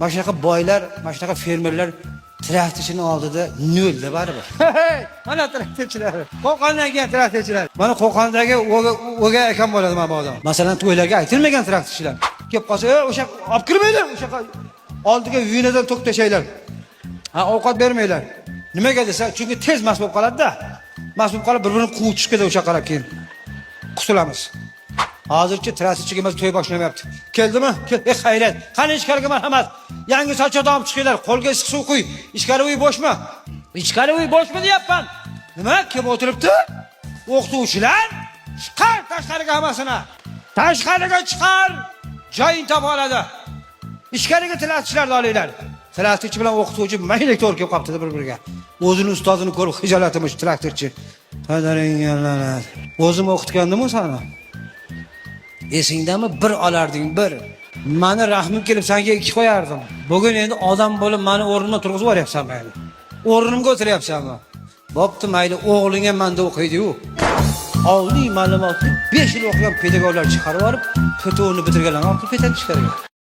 Mana shunaqa boylar, mana shunaqa fermerlar traktorchining oldida nolda baribir. Mana traktorchilar. Qo'qondan kelgan traktorchilar. Mana Qo'qondagi o'gay akam bo'ladi mana bu odam. Masalan, to'ylarga aytilmagan traktorchilar. Kelib qolsa, o'sha olib kirmaylar, o'sha oldiga vinadan tok tashaylar. Ha, ovqat bermaylar. Nimaga desa, chunki tez mas bo'lib qoladi-da. Mas bo'lib qolib, bir-birini quvib chiqadi o'sha qarab keyin. Qutulamiz. Hozircha traktorchiga emas to'y boshlamayapti. Keldimi? Xayrat. Qani ichkariga marhamat. Yangi sochada olib chiqinglar. Qo'lga issiq suv quy. Ichkari uy boshmi? Ichkari uy boshmi deyapman. Nima? Kim o'tiribdi? O'qituvchilar? Chiqar tashqariga hammasini. Tashqariga chiqar. Joying topa oladi. Ichkariga traktorchilarni olinglar. Traktorchi bilan o'qituvchi maylik to'g'ri kelib qolibdi bir-biriga. O'zini ustozini ko'rib xijolatimiz traktorchi. Qadaringlar. O'zim o'qitgandim seni. Esingdami bir olarding bir. Meni rahmim kelib senga 2 qo'yardim. Bugun endi odam bo'lib meni o'rnimdan turg'izib yuboryapsan mayli. O'rnimga o'tiryapsanmi? Bo'pti mayli, o'g'lingga menda o'qiydi-ku. Oliy ma'lumotli 5 yil o'qigan pedagoglar chiqarib olib, PTO'ni bitirganlarni olib ketadi ichkariga.